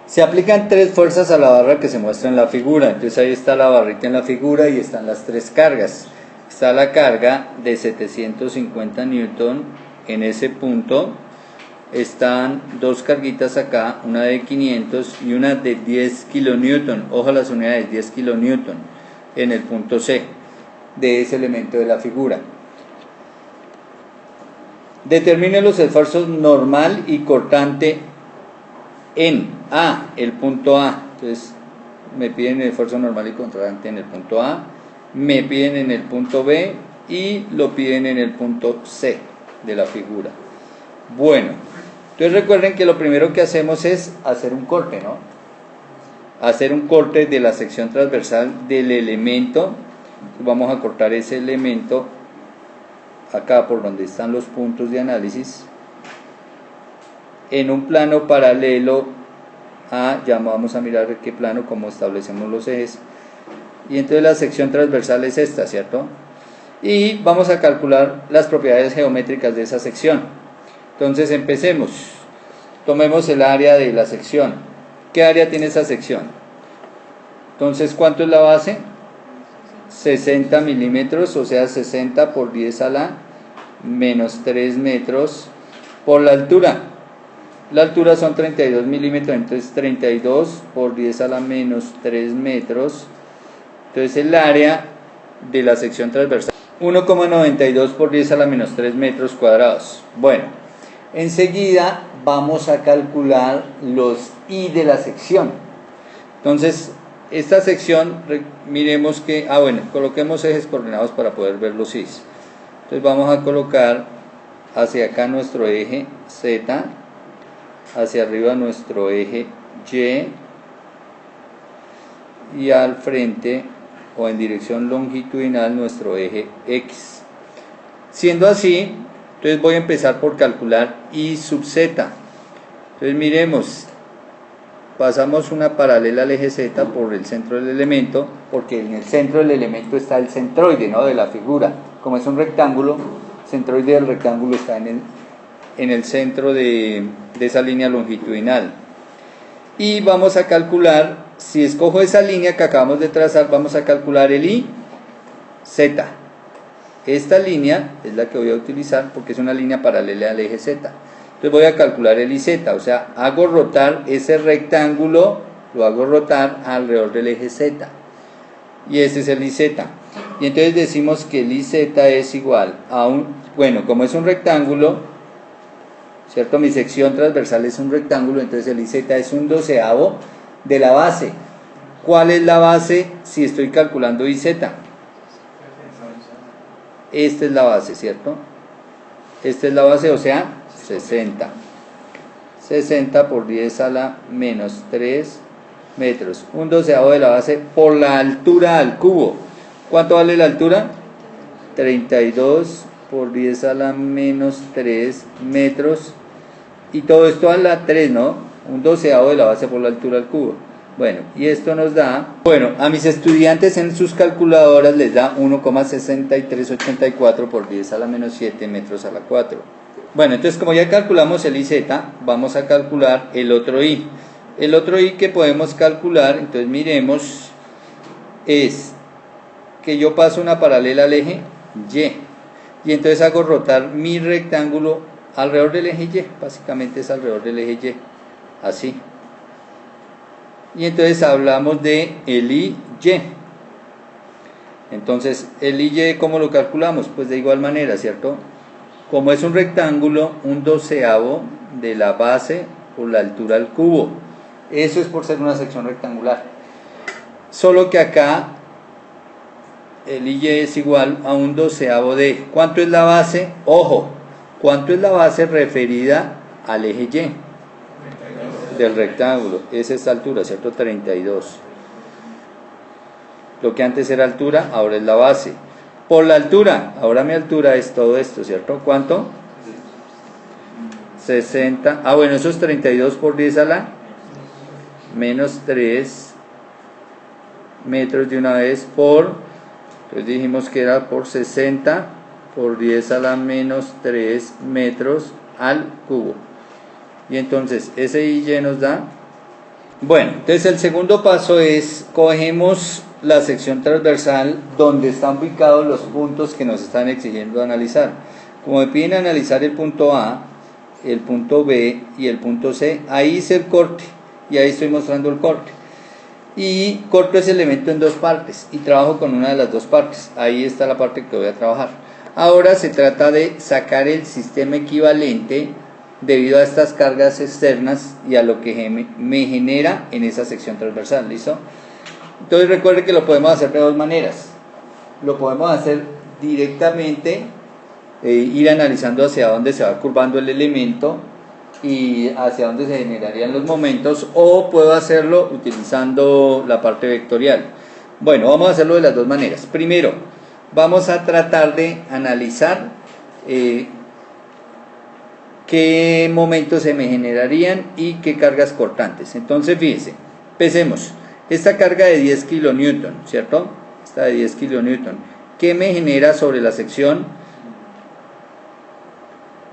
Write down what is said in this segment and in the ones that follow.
Se aplican 3 fuerzas a la barra que se muestra en la figura. Entonces ahí está la barrita en la figura y están las 3 cargas. Está la carga de 750 newton en ese punto. Están 2 carguitas acá, una de 500 y una de 10 kilonewton. Ojo a las unidades, 10 kilonewton en el punto C de ese elemento de la figura. Determine los esfuerzos normal y cortante en A, el punto A. Entonces me piden el esfuerzo normal y cortante en el punto A, me piden en el punto B y lo piden en el punto C de la figura. Bueno, entonces recuerden que lo primero que hacemos es hacer un corte, ¿no? Hacer un corte de la sección transversal del elemento. Vamos a cortar ese elemento acá por donde están los puntos de análisis en un plano paralelo a, ya vamos a mirar qué plano, cómo establecemos los ejes, y entonces la sección transversal es esta, ¿cierto? Y vamos a calcular las propiedades geométricas de esa sección. Entonces empecemos, tomemos el área de la sección. ¿Qué área tiene esa sección? Entonces, ¿cuánto es la base? 60 milímetros, o sea 60 por 10 a la menos 3 metros por la altura. La altura son 32 milímetros, entonces 32 por 10 a la menos 3 metros. Entonces el área de la sección transversal 1,92 por 10 a la menos 3 metros cuadrados. Bueno, enseguida vamos a calcular los I de la sección. Entonces esta sección, miremos que, bueno, coloquemos ejes coordenados para poder ver los I's. Entonces vamos a colocar hacia acá nuestro eje Z, hacia arriba nuestro eje Y al frente o en dirección longitudinal nuestro eje X. Siendo así, entonces voy a empezar por calcular I sub Z. Entonces miremos, pasamos una paralela al eje Z por el centro del elemento, porque en el centro del elemento está el centroide, ¿no?, de la figura. Como es un rectángulo, el centroide del rectángulo está en el centro de esa línea longitudinal. Y vamos a calcular, si escojo esa línea que acabamos de trazar, vamos a calcular el I Z. Esta línea es la que voy a utilizar porque es una línea paralela al eje Z. Entonces voy a calcular el IZ, o sea, hago rotar ese rectángulo, lo hago rotar alrededor del eje Z. Y ese es el IZ. Y entonces decimos que el IZ es igual a bueno, como es un rectángulo, ¿cierto? Mi sección transversal es un rectángulo, entonces el IZ es 1/12 de la base. ¿Cuál es la base si estoy calculando IZ? Esta es la base, ¿cierto? Esta es la base, o sea, 60. 60 por 10 a la menos 3 metros. 1/12 de la base por la altura al cubo. ¿Cuánto vale la altura? 32 por 10 a la menos 3 metros. Y todo esto a la 3, ¿no? 1/12 de la base por la altura al cubo. Bueno, y esto nos da, bueno, a mis estudiantes en sus calculadoras les da 1,6384 por 10 a la menos 7 metros a la 4. Bueno, entonces como ya calculamos el IZ, vamos a calcular el otro I. El otro I que podemos calcular, entonces miremos, es que yo paso una paralela al eje Y. Y entonces hago rotar mi rectángulo alrededor del eje Y. Básicamente es alrededor del eje Y. Así. Y entonces hablamos de el IY. Entonces, el IY, ¿cómo lo calculamos? Pues de igual manera, ¿cierto? Como es un rectángulo, 1/12 de la base por la altura al cubo. Eso es por ser una sección rectangular. Solo que acá el IY es igual a 1/12 de... ¿Cuánto es la base? Ojo, ¿cuánto es la base referida al eje Y? Del rectángulo. Es esta altura, ¿cierto? 32. Lo que antes era altura, ahora es la base. Por la altura, ahora mi altura es todo esto, ¿cierto? ¿Cuánto? 60. Bueno, eso es 32 por 10 a la menos 3 metros de una vez por, entonces dijimos que era por 60 por 10 a la menos 3 metros al cubo. Y entonces ese IY nos da Bueno, entonces el segundo paso es, cogemos la sección transversal donde están ubicados los puntos que nos están exigiendo analizar. Como me piden analizar el punto A, el punto B y el punto C, ahí hice el corte y ahí estoy mostrando el corte. Y corto ese elemento en dos partes y trabajo con una de las dos partes. Ahí está la parte que voy a trabajar. Ahora se trata de sacar el sistema equivalente debido a estas cargas externas y a lo que me genera en esa sección transversal. ¿Listo? Entonces recuerde que lo podemos hacer de dos maneras. Lo podemos hacer directamente, ir analizando hacia dónde se va curvando el elemento y hacia dónde se generarían los momentos, o puedo hacerlo utilizando la parte vectorial. Bueno, vamos a hacerlo de las dos maneras. Primero, vamos a tratar de analizar qué momentos se me generarían y qué cargas cortantes. Entonces, fíjense, empecemos. Esta carga de 10 kN, ¿cierto? Esta de 10 kN, ¿qué me genera sobre la sección?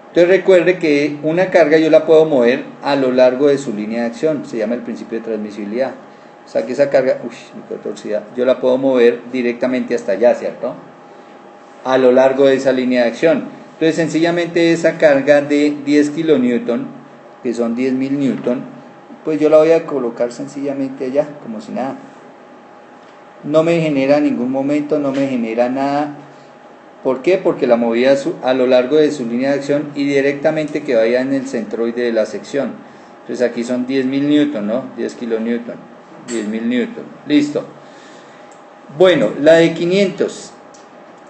Entonces recuerde que una carga yo la puedo mover a lo largo de su línea de acción, se llama el principio de transmisibilidad. O sea que esa carga, yo la puedo mover directamente hasta allá, ¿cierto? A lo largo de esa línea de acción. Entonces sencillamente esa carga de 10 kN, que son 10.000 Newton, pues yo la voy a colocar sencillamente allá, como si nada. No me genera ningún momento, no me genera nada. ¿Por qué? Porque la moví a lo largo de su línea de acción y directamente que vaya en el centroide de la sección. Entonces aquí son 10.000 Newton, ¿no? 10 kilonewton, 10.000 Newton. Listo. Bueno, la de 500.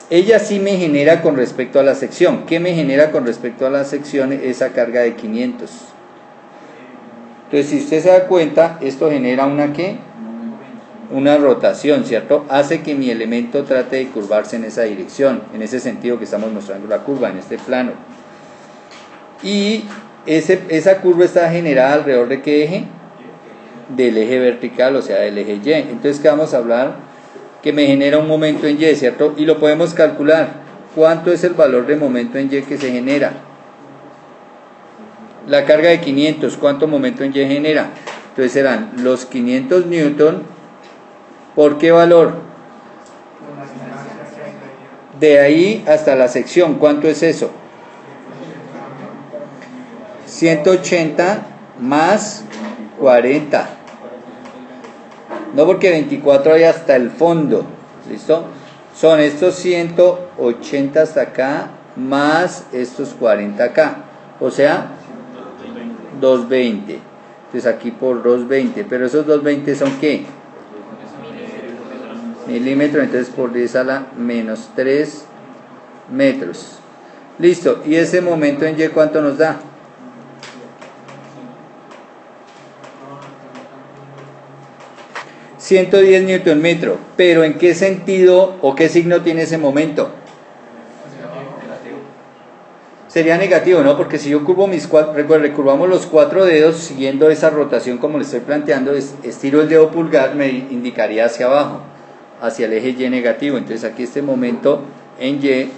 Ella sí me genera con respecto a la sección. ¿Qué me genera con respecto a la sección? Esa carga de 500. Entonces, si usted se da cuenta, esto genera una ¿qué? Una rotación, ¿cierto? Hace que mi elemento trate de curvarse en esa dirección, en ese sentido que estamos mostrando la curva, en este plano. Y esa curva está generada alrededor de ¿qué eje? Del eje vertical, o sea, del eje Y. Entonces, ¿qué vamos a hablar? Que me genera un momento en Y, ¿cierto? Y lo podemos calcular. ¿Cuánto es el valor de momento en Y que se genera? La carga de 500, ¿cuánto momento en Y genera? Entonces serán los 500 Newton. ¿Por qué valor? De ahí hasta la sección, ¿cuánto es eso? 180 más 40. No, porque 24 hay hasta el fondo. ¿Listo? Son estos 180 hasta acá más estos 40 acá. O sea, 220. Entonces aquí por 220. Pero esos 220 son ¿qué? Milímetros, entonces por 10 a la menos 3 metros. Listo, y ese momento en Y, ¿cuánto nos da? $110 Newton metro. Pero ¿en qué sentido o qué signo tiene ese momento? Sería negativo, ¿no? Porque si yo curvo mis cuatro, recuerden, curvamos los 4 dedos siguiendo esa rotación como le estoy planteando, estiro el dedo pulgar, me indicaría hacia abajo, hacia el eje Y negativo. Entonces aquí este momento en Y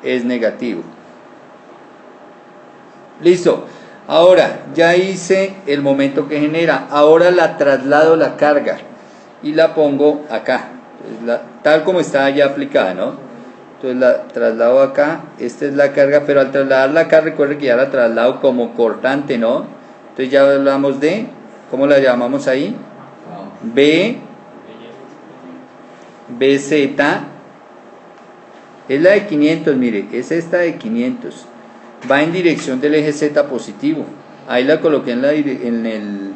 es negativo. Listo. Ahora ya hice el momento que genera. Ahora la traslado la carga y la pongo acá. Entonces, tal como está ya aplicada, ¿no? Entonces la traslado acá. Esta es la carga, pero al trasladarla acá, recuerde que ya la traslado como cortante, ¿no? Entonces ya hablamos de, ¿cómo la llamamos ahí? BZ es la de 500, mire, es esta de 500, va en dirección del eje Z positivo. Ahí la coloqué en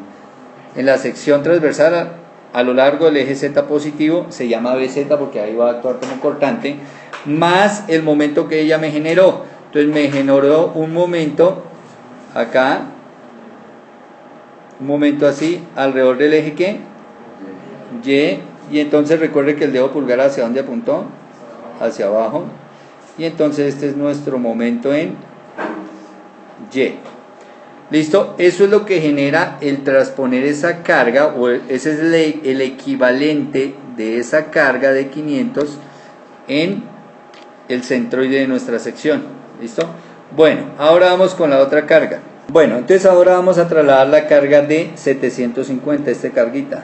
la sección transversal a lo largo del eje Z positivo, se llama BZ porque ahí va a actuar como cortante, más el momento que ella me generó. Entonces me generó un momento acá, un momento así, alrededor del eje ¿qué? Y entonces recuerde que el dedo pulgar hacia dónde apuntó, hacia abajo, y entonces este es nuestro momento en Y. ¿Listo? Eso es lo que genera el transponer esa carga, o ese es el equivalente de esa carga de 500 en el centroide de nuestra sección. ¿Listo? Bueno, ahora vamos con la otra carga. Bueno, entonces ahora vamos a trasladar la carga de 750, carguita.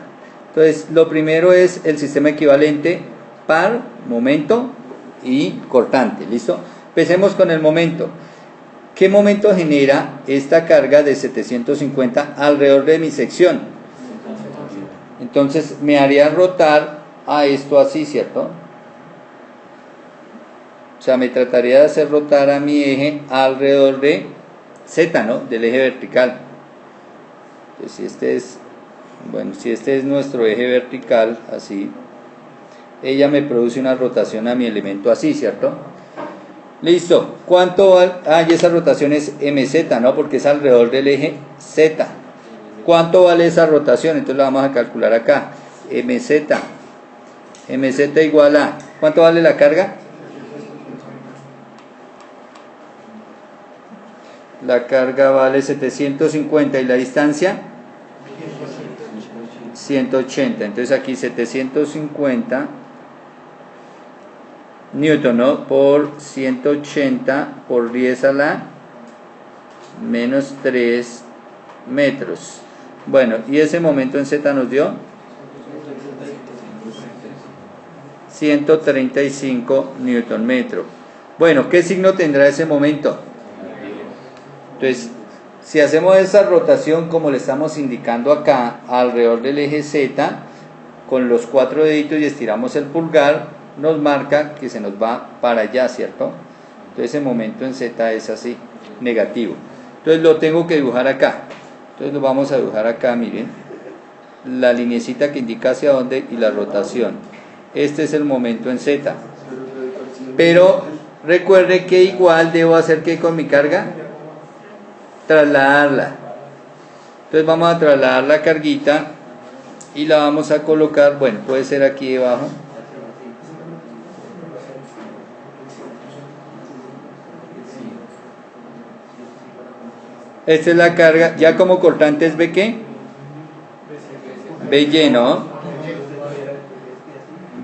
Entonces, lo primero es el sistema equivalente par, momento y cortante, ¿listo? Empecemos con el momento. ¿Qué momento genera esta carga de 750 alrededor de mi sección? Entonces, me haría rotar a esto así, ¿cierto? O sea, me trataría de hacer rotar a mi eje alrededor de Z, ¿no? Del eje vertical. Entonces, si este es nuestro eje vertical, así, ella me produce una rotación a mi elemento así, ¿cierto? Listo. ¿Cuánto vale? Y esa rotación es MZ, ¿no? Porque es alrededor del eje Z. ¿Cuánto vale esa rotación? Entonces la vamos a calcular acá. MZ. MZ igual a... ¿Cuánto vale la carga? La carga vale 750 y la distancia 180. Entonces aquí 750 newton, ¿no? Por 180 por 10 a la menos 3 metros. Bueno, y ese momento en Z nos dio 135 newton metro. Bueno, ¿qué signo tendrá ese momento? Entonces, si hacemos esa rotación como le estamos indicando acá, alrededor del eje Z, con los 4 deditos y estiramos el pulgar, nos marca que se nos va para allá, ¿cierto? Entonces ese momento en Z es así, negativo. Entonces lo tengo que dibujar acá. Entonces lo vamos a dibujar acá, miren. La linecita que indica hacia dónde y la rotación. Este es el momento en Z. Pero recuerde que igual debo hacer que con mi carga trasladarla. Entonces vamos a trasladar la carguita y la vamos a colocar, bueno, puede ser aquí debajo. Esta es la carga, ya como cortante es ¿B qué? BY, ¿no?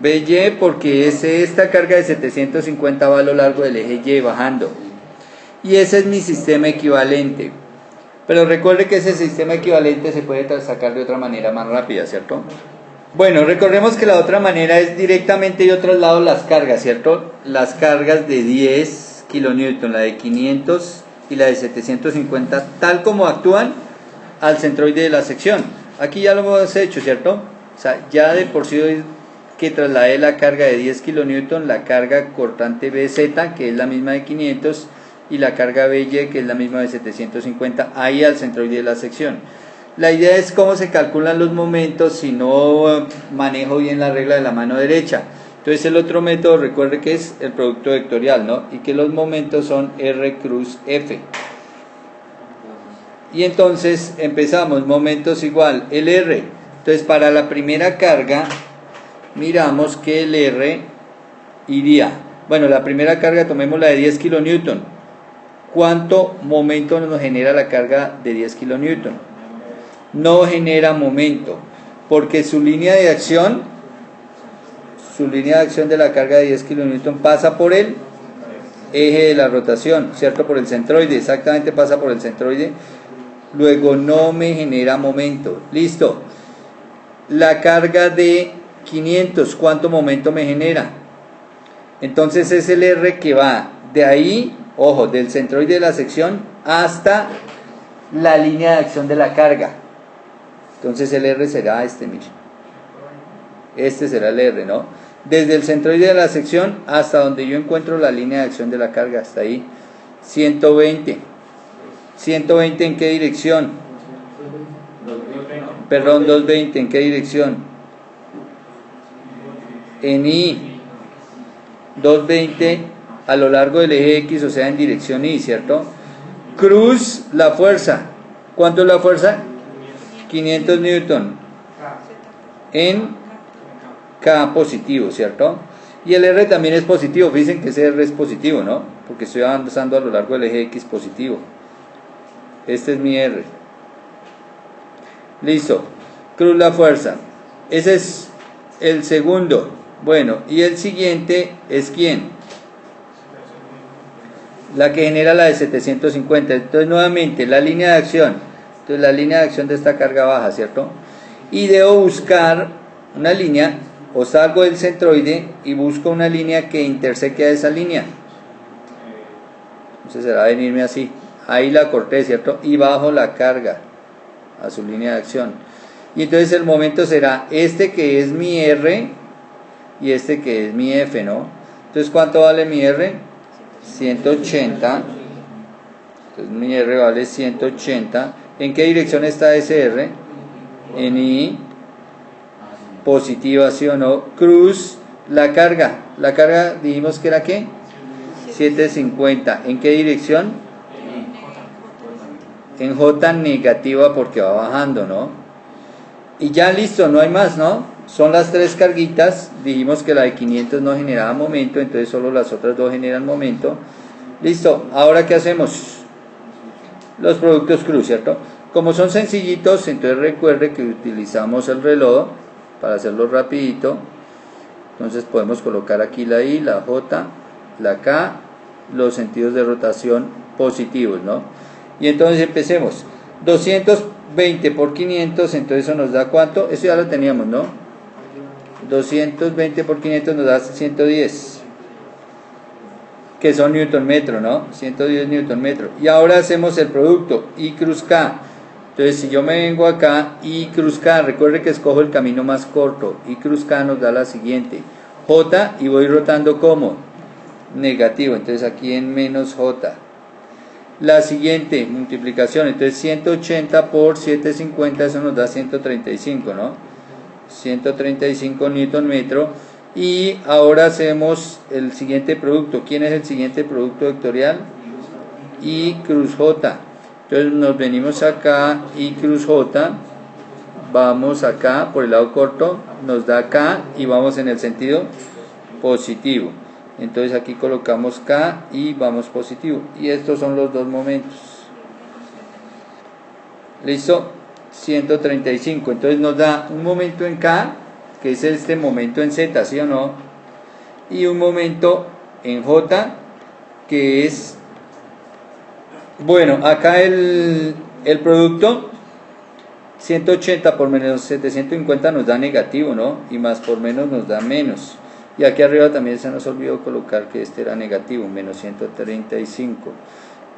BY porque esta carga de 750 va a lo largo del eje Y bajando. Y ese es mi sistema equivalente. Pero recuerde que ese sistema equivalente se puede sacar de otra manera más rápida, ¿cierto? Bueno, recordemos que la otra manera es directamente yo traslado las cargas, ¿cierto? Las cargas de 10 kilonewton, la de 500 y la de 750, tal como actúan al centroide de la sección. Aquí ya lo hemos hecho, ¿cierto? O sea, ya de por sí que trasladé la carga de 10 kilonewton, la carga cortante BZ, que es la misma de 500, y la carga BY, que es la misma de 750, ahí al centroide de la sección. La idea es cómo se calculan los momentos si no manejo bien la regla de la mano derecha. Entonces el otro método, recuerde que es el producto vectorial, ¿no? Y que los momentos son R cruz F. Y entonces empezamos, momentos igual, el R. Entonces para la primera carga, miramos que el R iría, bueno, la primera carga tomemos la de 10 kilonewton. ¿Cuánto momento nos genera la carga de 10 kilonewton? No genera momento, porque su línea de acción de la carga de 10 kilonewton pasa por el eje de la rotación, ¿cierto? Por el centroide, exactamente pasa por el centroide. Luego no me genera momento. Listo. La carga de 500, ¿cuánto momento me genera? Entonces es el R que va de ahí, ojo, del centroide de la sección hasta la línea de acción de la carga. Entonces el R será miren. Este será el R, ¿no? Desde el centroide de la sección hasta donde yo encuentro la línea de acción de la carga, hasta ahí. 120. 120 ¿en qué dirección? Perdón, 220, ¿en qué dirección? En Y. 220 a lo largo del eje X, o sea, en dirección Y, ¿cierto? Cruz, la fuerza. ¿Cuánto es la fuerza? 500 newton. En K positivo, ¿cierto? Y el R también es positivo. Fíjense que ese R es positivo, ¿no? Porque estoy avanzando a lo largo del eje X positivo. Este es mi R. Listo. Cruz la fuerza. Ese es el segundo. Bueno, y el siguiente es ¿quién? la que genera la de 750. Entonces nuevamente la línea de acción, entonces la línea de acción de esta carga baja, ¿cierto? Y debo buscar una línea, o salgo del centroide y busco una línea que interseque a esa línea. Entonces será venirme así, ahí la corté, ¿cierto? Y bajo la carga a su línea de acción. Y entonces el momento será este que es mi R y este que es mi F, ¿no? Entonces ¿cuánto vale mi R? 180. Entonces mi R vale 180. ¿En qué dirección está ese R? En I, positiva, ¿sí o no? Cruz, la carga dijimos que era ¿qué? 750. ¿En qué dirección? En J negativa porque va bajando, ¿no? Y ya listo, no hay más, ¿no? Son las tres carguitas, dijimos que la de 500 no generaba momento, entonces solo las otras dos generan momento. Listo, ahora ¿qué hacemos? Los productos cruz, ¿cierto? Como son sencillitos, entonces recuerde que utilizamos el reloj para hacerlo rapidito. Entonces podemos colocar aquí la I, la J, la K, los sentidos de rotación positivos, ¿no? Y entonces empecemos. 220 por 500, entonces eso nos da ¿cuánto? Eso ya lo teníamos, ¿no? 220 por 500 nos da 110, que son newton metro, ¿no? 110 newton metro. Y ahora hacemos el producto I cruz K. Entonces si yo me vengo acá, I cruz K, recuerde que escojo el camino más corto. I cruz K nos da la siguiente, J, y voy rotando como negativo, entonces aquí en menos J. La siguiente multiplicación, entonces 180 por 750, eso nos da 135, ¿no? 135 newton metro. Y ahora hacemos el siguiente producto. ¿Quién es el siguiente producto vectorial? I cruz J. Entonces nos venimos acá, I cruz J, vamos acá por el lado corto, nos da K y vamos en el sentido positivo. Entonces aquí colocamos K y vamos positivo. Y estos son los dos momentos. ¿Listo? 135. Entonces nos da un momento en K, que es este momento en Z, ¿sí o no? Y un momento en J, que es... Bueno, acá el producto 180 por menos 750 nos da negativo, ¿no? Y más por menos nos da menos. Y aquí arriba también se nos olvidó colocar que este era negativo, menos 135.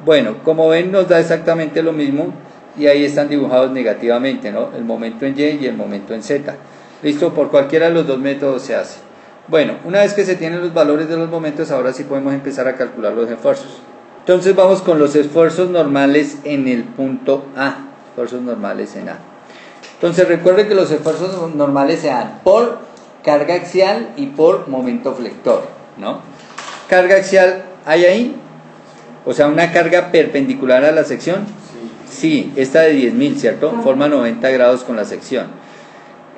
Bueno, como ven nos da exactamente lo mismo y ahí están dibujados negativamente, ¿no? El momento en Y y el momento en Z. Listo, por cualquiera de los dos métodos se hace. Bueno, una vez que se tienen los valores de los momentos, ahora sí podemos empezar a calcular los esfuerzos. Entonces vamos con los esfuerzos normales en el punto A. Esfuerzos normales en A. Entonces recuerde que los esfuerzos normales se dan por carga axial y por momento flector, ¿no? Carga axial, ¿hay ahí? O sea, una carga perpendicular a la sección. Sí, esta de 10.000, ¿cierto? Forma 90 grados con la sección.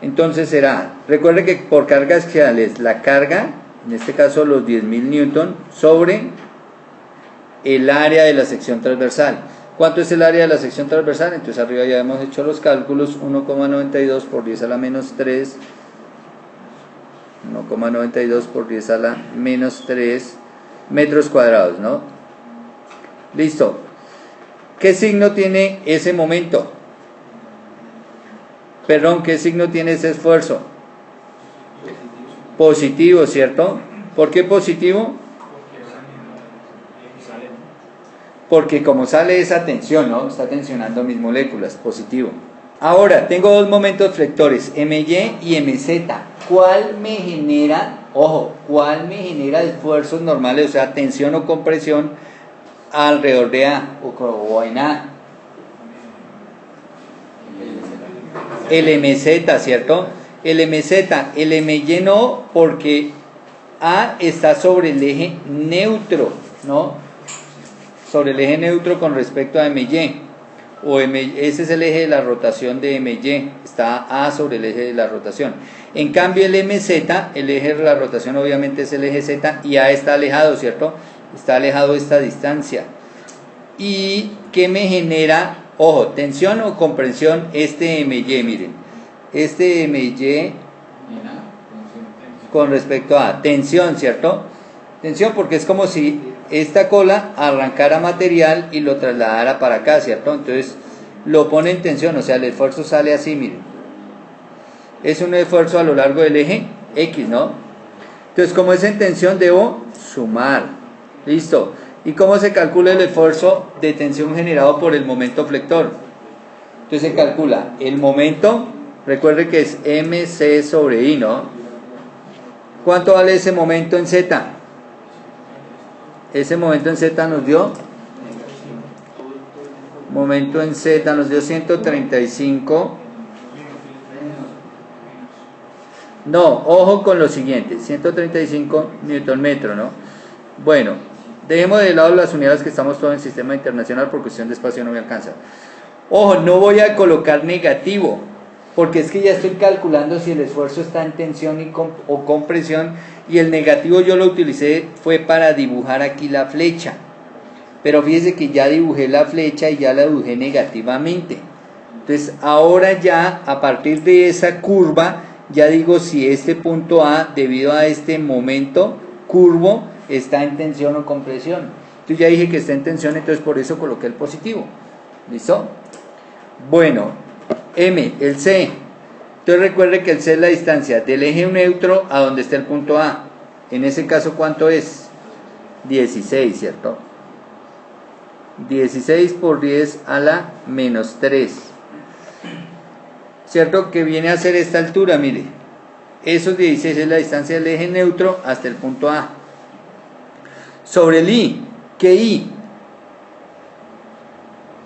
Entonces será, recuerde que por carga axial es la carga, en este caso los 10.000 newton, sobre el área de la sección transversal. ¿Cuánto es el área de la sección transversal? Entonces arriba ya hemos hecho los cálculos, 1,92 por 10 a la menos 3, 1,92 por 10 a la menos 3 metros cuadrados, ¿no? Listo. ¿Qué signo tiene ese momento? Perdón, ¿qué signo tiene ese esfuerzo? Positivo, ¿cierto? ¿Por qué positivo? Porque como sale esa tensión, ¿no? Está tensionando mis moléculas, positivo. Ahora, tengo dos momentos flectores, MY y MZ. ¿Cuál me genera, ojo, cuál me genera esfuerzos normales, o sea, tensión o compresión alrededor de A o en A? El MZ, ¿cierto? El MZ, el MY no, porque A está sobre el eje neutro, ¿no? Sobre el eje neutro con respecto a MY. Ese es el eje de la rotación de MY, está A sobre el eje de la rotación. En cambio el MZ, el eje de la rotación obviamente es el eje Z y A está alejado, ¿cierto? Está alejado esta distancia. ¿Y qué me genera? Ojo, tensión o comprensión, este MY, miren. Este MY con respecto a tensión, ¿cierto? Tensión porque es como si esta cola arrancara material y lo trasladara para acá, ¿cierto? Entonces lo pone en tensión, o sea, el esfuerzo sale así, miren. Es un esfuerzo a lo largo del eje X, ¿no? Entonces, como es en tensión, debo sumar. ¿Listo? ¿Y cómo se calcula el esfuerzo de tensión generado por el momento flector? Entonces se calcula el momento, recuerde que es mc sobre i, ¿no? ¿Cuánto vale ese momento en z? Ese momento en z nos dio, momento en z nos dio 135. No, ojo con lo siguiente, 135 Newton metro, ¿no? Bueno, dejemos de lado las unidades que estamos todos en sistema internacional, por cuestión de espacio no me alcanza. Ojo, no voy a colocar negativo, porque es que ya estoy calculando si el esfuerzo está en tensión o compresión, y el negativo yo lo utilicé fue para dibujar aquí la flecha. Pero fíjese que ya dibujé la flecha y ya la dibujé negativamente. Entonces ahora ya a partir de esa curva ya digo si este punto A, debido a este momento curvo, está en tensión o compresión. Entonces ya dije que está en tensión, entonces por eso coloqué el positivo. ¿Listo? Bueno, M, el C. Entonces recuerde que el C es la distancia del eje neutro a donde está el punto A. En ese caso, ¿cuánto es? 16, ¿cierto? 16 por 10 a la menos 3. ¿Cierto? Que viene a ser esta altura, mire. Esos 16 es la distancia del eje neutro hasta el punto A. Sobre el I, ¿qué I?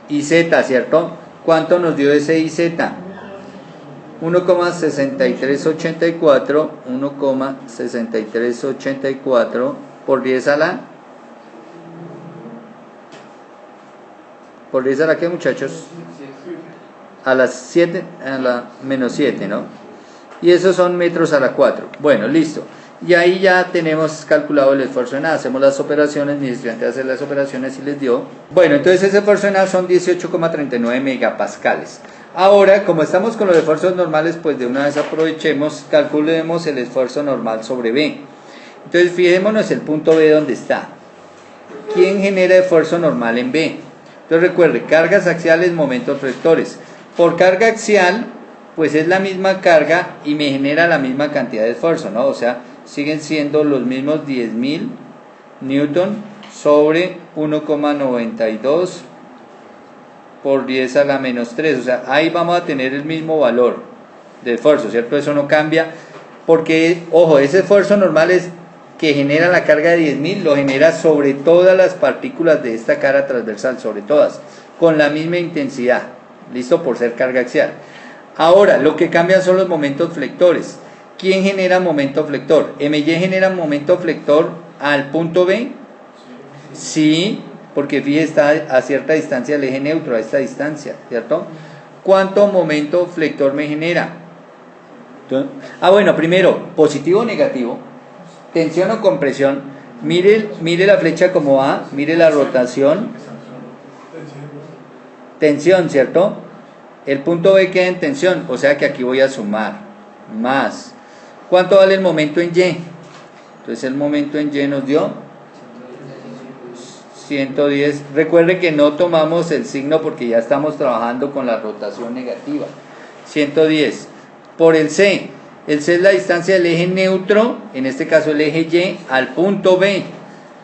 IZ, ¿cierto? ¿Cuánto nos dio ese IZ? 1,6384 por 10 a la... ¿Por 10 a la qué, muchachos? A las 7, a la menos 7, ¿no? Y esos son metros a la 4. Bueno, listo. Y ahí ya tenemos calculado el esfuerzo en A. Hacemos las operaciones, mi estudiante hace las operaciones y les dio. Bueno, entonces ese esfuerzo en A son 18,39 megapascales. Ahora, como estamos con los esfuerzos normales, pues de una vez aprovechemos, calculemos el esfuerzo normal sobre B. Entonces fijémonos el punto B donde está. ¿Quién genera esfuerzo normal en B? Entonces recuerde, cargas axiales, momentos flectores. Por carga axial, pues es la misma carga y me genera la misma cantidad de esfuerzo, ¿no? O sea, siguen siendo los mismos 10.000 Newton sobre 1,92 por 10 a la menos 3. O sea, ahí vamos a tener el mismo valor de esfuerzo, ¿cierto? Eso no cambia porque, ojo, ese esfuerzo normal es que genera la carga de 10.000, lo genera sobre todas las partículas de esta cara transversal, sobre todas, con la misma intensidad, ¿listo? Por ser carga axial. Ahora, lo que cambian son los momentos flectores. ¿Quién genera momento flector? ¿MY genera momento flector al punto B? Sí, porque fíjese, está a cierta distancia del eje neutro, a esta distancia, ¿cierto? ¿Cuánto momento flector me genera? Bueno, primero, positivo o negativo, tensión o compresión. Mire la flecha como va, mire la rotación. Tensión, ¿cierto? El punto B queda en tensión, o sea que aquí voy a sumar, más. ¿Cuánto vale el momento en Y? Entonces el momento en Y nos dio 110. Recuerde que no tomamos el signo porque ya estamos trabajando con la rotación negativa. 110 por el C. El C es la distancia del eje neutro, en este caso el eje Y, al punto B.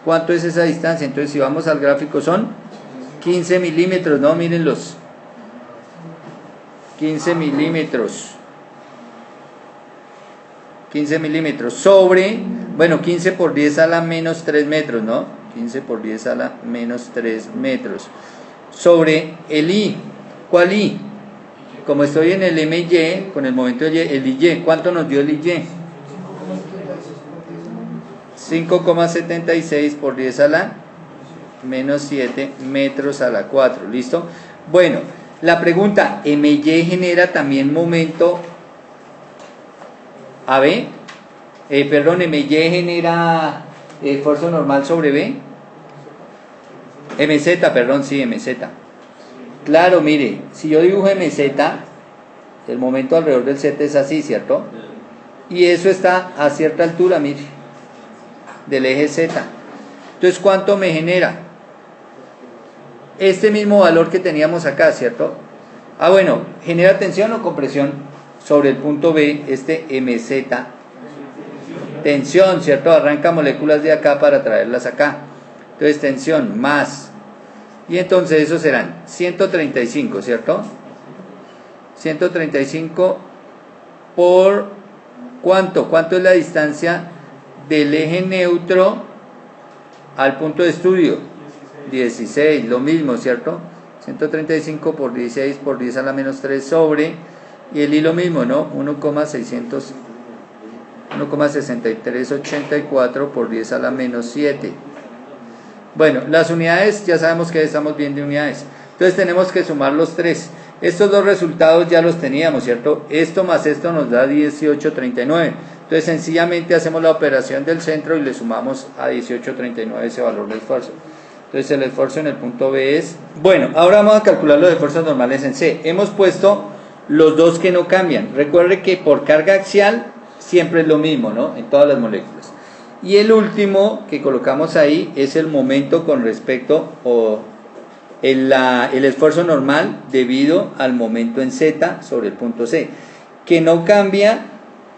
¿Cuánto es esa distancia? Entonces si vamos al gráfico son 15 milímetros, ¿no? Mírenlos. 15 milímetros. 15 milímetros sobre, bueno, 15 por 10 a la menos 3 metros, ¿no? 15 por 10 a la menos 3 metros. Sobre el I. ¿Cuál I? Como estoy en el MY, con el momento de Y, el IY, ¿cuánto nos dio el IY? 5,76 por 10 a la menos 7 metros a la 4, ¿listo? Bueno, la pregunta, ¿MY genera también momento AB? MY genera esfuerzo normal sobre B. MZ, perdón, sí, MZ. Claro, mire, si yo dibujo MZ, el momento alrededor del Z es así, ¿cierto? Y eso está a cierta altura, mire, del eje Z. Entonces, ¿cuánto me genera? Este mismo valor que teníamos acá, ¿cierto? Ah, bueno, genera tensión o compresión sobre el punto B, este MZ. Tensión, ¿cierto? Arranca moléculas de acá para traerlas acá. Entonces, tensión más. Y entonces esos serán 135, ¿cierto? 135 por ¿cuánto? ¿Cuánto es la distancia del eje neutro al punto de estudio? 16, lo mismo, ¿cierto? 135 por 16 por 10 a la menos 3 sobre, y el hilo mismo, ¿no? 1,6384 por 10 a la menos 7. Bueno, las unidades, ya sabemos que estamos bien de unidades. Entonces tenemos que sumar los tres. Estos dos resultados ya los teníamos, ¿cierto? Esto más esto nos da 1839. Entonces sencillamente hacemos la operación del centro y le sumamos a 1839 ese valor de esfuerzo. Entonces el esfuerzo en el punto B es... Bueno, ahora vamos a calcular los esfuerzos normales en C. Hemos puesto los dos que no cambian. Recuerde que por carga axial siempre es lo mismo, ¿no? En todas las moléculas. Y el último que colocamos ahí es el momento con respecto el esfuerzo normal debido al momento en Z sobre el punto C, que no cambia.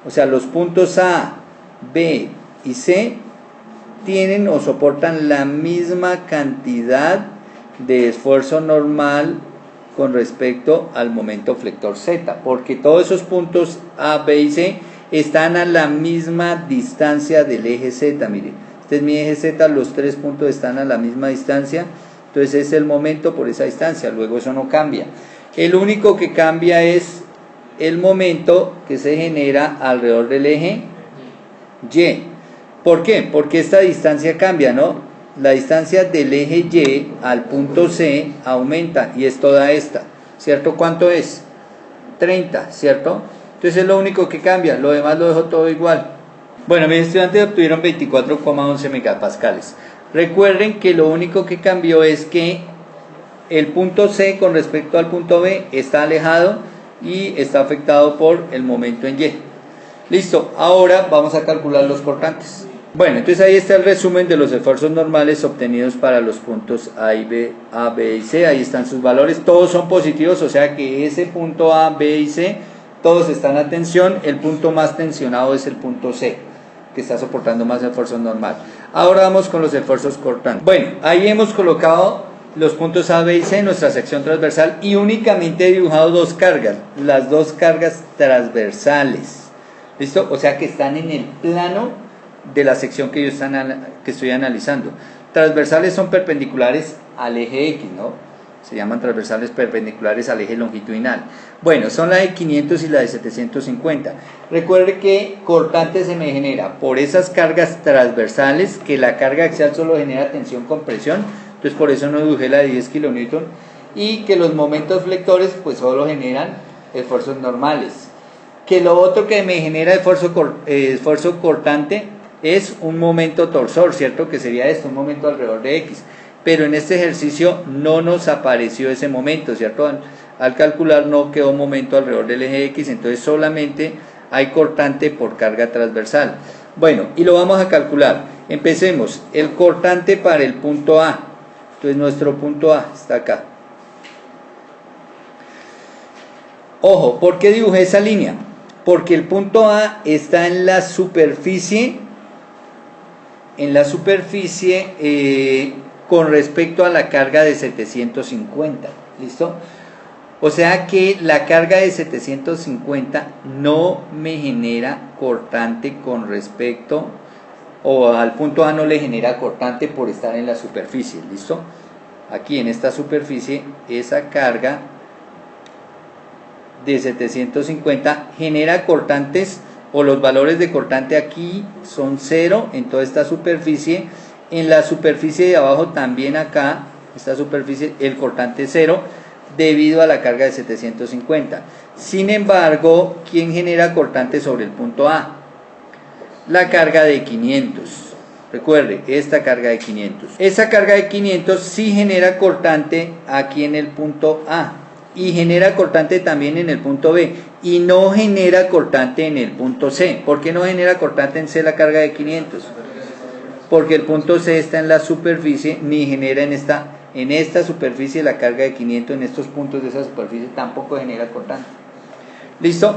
O sea, los puntos A, B y C tienen o soportan la misma cantidad de esfuerzo normal con respecto al momento flector Z, porque todos esos puntos A, B y C están a la misma distancia del eje Z. Mire, este es mi eje Z, los tres puntos están a la misma distancia, entonces es el momento por esa distancia, luego eso no cambia. El único que cambia es el momento que se genera alrededor del eje Y. ¿Por qué? Porque esta distancia cambia, ¿no? La distancia del eje Y al punto C aumenta y es toda esta, ¿cierto? ¿Cuánto es? 30, ¿cierto? Entonces es lo único que cambia, lo demás lo dejo todo igual. Bueno, mis estudiantes obtuvieron 24,11 megapascales. Recuerden que lo único que cambió es que el punto C con respecto al punto B está alejado y está afectado por el momento en Y. Listo, ahora vamos a calcular los cortantes. Bueno, entonces ahí está el resumen de los esfuerzos normales obtenidos para los puntos A, B y C. Ahí están sus valores, todos son positivos, o sea que ese punto A, B y C, todos están a tensión. El punto más tensionado es el punto C, que está soportando más esfuerzo normal. Ahora vamos con los esfuerzos cortantes. Bueno, ahí hemos colocado los puntos A, B y C en nuestra sección transversal y únicamente he dibujado dos cargas, las dos cargas transversales. ¿Listo? O sea que están en el plano de la sección que estoy analizando. Transversales son perpendiculares al eje X, ¿no? Se llaman transversales perpendiculares al eje longitudinal. Bueno, son la de 500 y la de 750. Recuerde que cortante se me genera por esas cargas transversales, que la carga axial solo genera tensión con presión, entonces por eso no dibujé la de 10 kN, y que los momentos flectores pues solo generan esfuerzos normales. Que lo otro que me genera esfuerzo cortante es un momento torsor, ¿cierto? Que sería esto, un momento alrededor de X. Pero en este ejercicio no nos apareció ese momento, ¿cierto? Al calcular no quedó momento alrededor del eje X, entonces solamente hay cortante por carga transversal. Bueno, y lo vamos a calcular. Empecemos, el cortante para el punto A. Entonces nuestro punto A está acá. Ojo, ¿por qué dibujé esa línea? Porque el punto A está en la superficie, con respecto a la carga de 750, ¿listo? O sea que la carga de 750 no me genera cortante con respecto, o al punto A no le genera cortante por estar en la superficie, ¿listo? Aquí en esta superficie, esa carga de 750 genera cortantes, o los valores de cortante aquí son 0 en toda esta superficie. En la superficie de abajo también acá, esta superficie, el cortante es 0 debido a la carga de 750. Sin embargo, ¿quién genera cortante sobre el punto A? La carga de 500. Recuerde, esta carga de 500. Esa carga de 500 sí genera cortante aquí en el punto A y genera cortante también en el punto B y no genera cortante en el punto C. ¿Por qué no genera cortante en C la carga de 500? porque el punto C está en la superficie, ni genera en esta superficie la carga de 500, en estos puntos de esa superficie tampoco genera cortante. ¿Listo?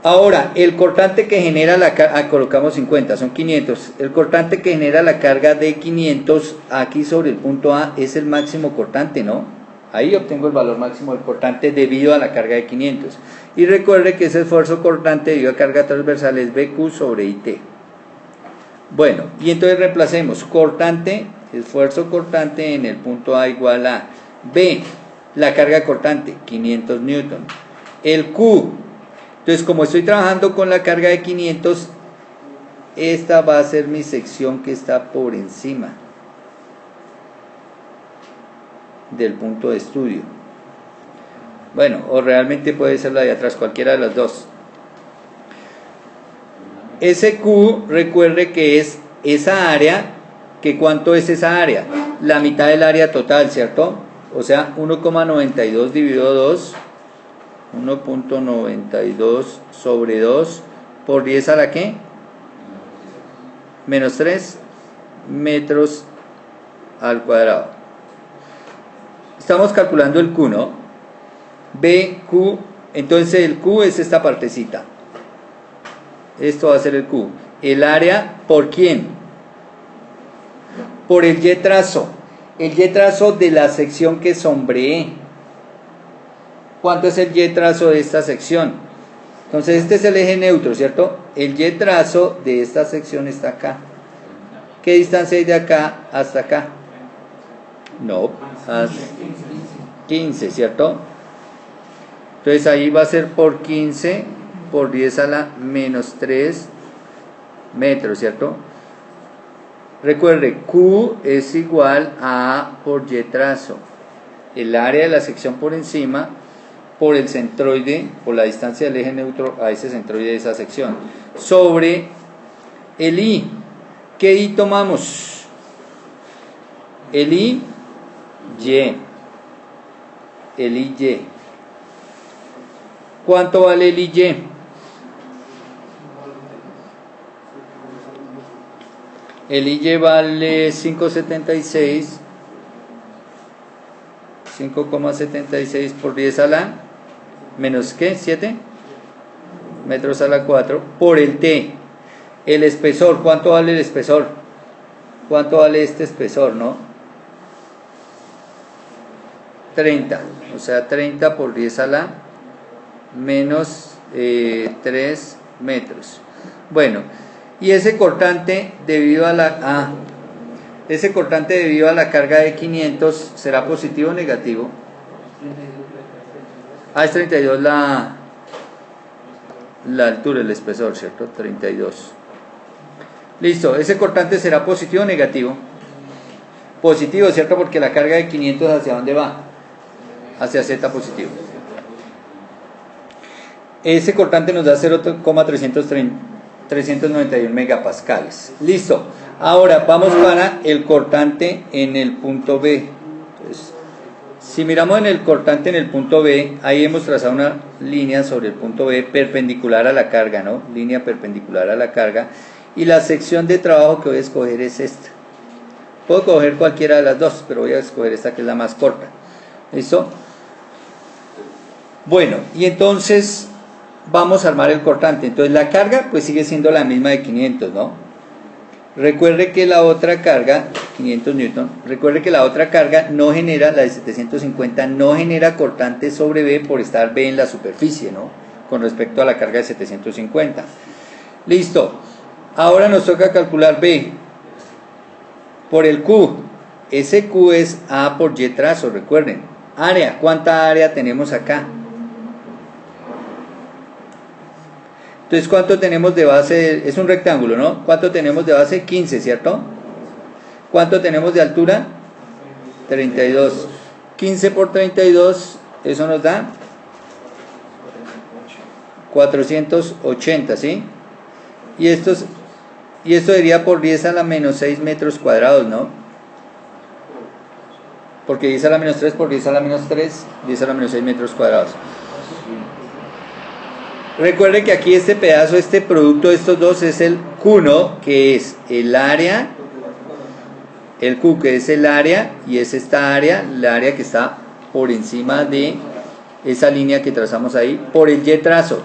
Ahora, el cortante que genera la carga, colocamos 50, son 500, el cortante que genera la carga de 500 aquí sobre el punto A es el máximo cortante, ¿no? Ahí obtengo el valor máximo del cortante debido a la carga de 500. Y recuerde que ese esfuerzo cortante debido a carga transversal es BQ sobre IT. Bueno, y entonces reemplacemos cortante, esfuerzo cortante en el punto A igual a B, la carga cortante, 500 newton. El Q, entonces como estoy trabajando con la carga de 500, esta va a ser mi sección que está por encima del punto de estudio. Bueno, o realmente puede ser la de atrás, cualquiera de las dos. Ese Q, recuerde que es esa área, que ¿cuánto es esa área? La mitad del área total, ¿cierto? O sea, 1,92 dividido 2, 1.92 sobre 2 por 10 a la ¿qué? Menos 3 metros al cuadrado. Estamos calculando el Q, ¿no? BQ, entonces el Q es esta partecita. Esto va a ser el Q. El área, ¿por quién? Por el Y trazo. El Y trazo de la sección que sombreé. ¿Cuánto es el Y trazo de esta sección? Entonces este es el eje neutro, ¿cierto? El Y trazo de esta sección está acá. ¿Qué distancia hay de acá hasta acá? No, 15, ¿cierto? Entonces ahí va a ser por 15 por 10 a la menos 3 metros, ¿cierto? Recuerde, Q es igual a A por Y trazo. El área de la sección por encima por el centroide, por la distancia del eje neutro a ese centroide de esa sección, sobre el I. ¿Qué I tomamos? El I, Y. El IY. ¿Cuánto vale el IY? El IY vale 5,76 por 10 a la menos ¿qué? 7 metros a la 4 por el T. El espesor, ¿cuánto vale el espesor? ¿Cuánto vale este espesor, no? 30, o sea 30 por 10 a la menos 3 metros. Bueno, y ese cortante debido a la carga de 500 será positivo o negativo. Es 32 la altura, el espesor, ¿cierto? 32. Listo, ese cortante será positivo o negativo. Positivo, ¿cierto? Porque la carga de 500 ¿hacia dónde va? Hacia Z positivo. Ese cortante nos da 0,391 megapascales. Listo. Ahora vamos para el cortante en el punto B. Entonces, si miramos en el cortante en el punto B, ahí hemos trazado una línea sobre el punto B perpendicular a la carga, ¿no? Línea perpendicular a la carga. Y la sección de trabajo que voy a escoger es esta. Puedo coger cualquiera de las dos, pero voy a escoger esta que es la más corta. ¿Listo? Bueno, y entonces vamos a armar el cortante. Entonces la carga pues sigue siendo la misma de 500, ¿no? Recuerde que la otra carga, 500 newton, recuerde que la otra carga no genera, la de 750, no genera cortante sobre B por estar B en la superficie, ¿no? Con respecto a la carga de 750. Listo. Ahora nos toca calcular B por el Q. Ese Q es A por Y trazo, recuerden. Área, ¿cuánta área tenemos acá? Entonces, ¿cuánto tenemos de base? Es un rectángulo, ¿no? ¿Cuánto tenemos de base? 15, ¿cierto? ¿Cuánto tenemos de altura? 32. 15 por 32, eso nos da 480, ¿sí? Y esto sería por 10 a la menos 6 metros cuadrados, ¿no? Porque 10 a la menos 3 por 10 a la menos 3, 10 a la menos 6 metros cuadrados. Recuerde que aquí este pedazo, este producto de estos dos es el Q, que es el área, el Q que es el área y es esta área, la área que está por encima de esa línea que trazamos ahí, por el Y trazo.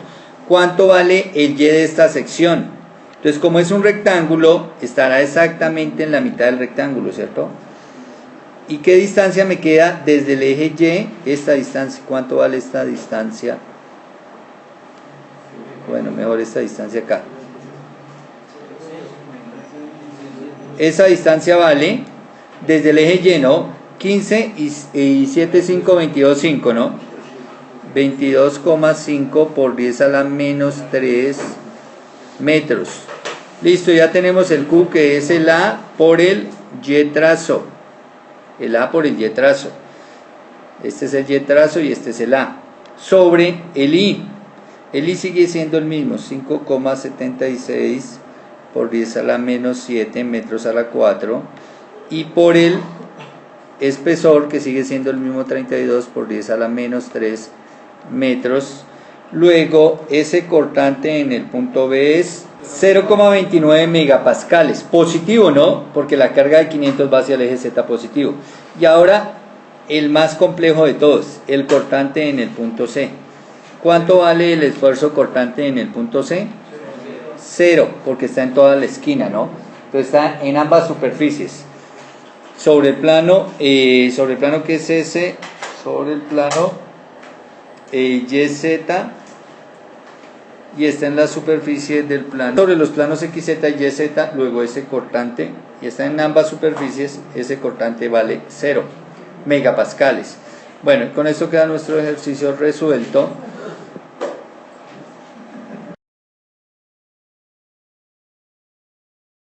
¿Cuánto vale el Y de esta sección? Entonces, como es un rectángulo, estará exactamente en la mitad del rectángulo, ¿cierto? ¿Y qué distancia me queda desde el eje Y? Esta distancia, ¿cuánto vale esta distancia? Bueno, mejor esta distancia acá. Esa distancia vale desde el eje Y, ¿no? 15 y 7, 5, 22, 5, ¿no? 22,5 por 10 a la menos 3 metros. Listo, ya tenemos el Q que es el A por el Y trazo. El A por el Y trazo. Este es el Y trazo y este es el A. Sobre el I. El I sigue siendo el mismo, 5,76 por 10 a la menos 7 metros a la 4. Y por el espesor, que sigue siendo el mismo, 32 por 10 a la menos 3 metros. Luego, ese cortante en el punto B es 0,29 megapascales. Positivo, ¿no? Porque la carga de 500 va hacia el eje Z positivo. Y ahora, el más complejo de todos, el cortante en el punto C. ¿Cuánto vale el esfuerzo cortante en el punto C? 0, porque está en toda la esquina, ¿no? Entonces está en ambas superficies. Sobre el plano ¿qué es ese? Sobre el plano YZ, y está en la superficie del plano. Sobre los planos XZ y YZ, luego ese cortante, y está en ambas superficies, ese cortante vale 0 megapascales. Bueno, con esto queda nuestro ejercicio resuelto.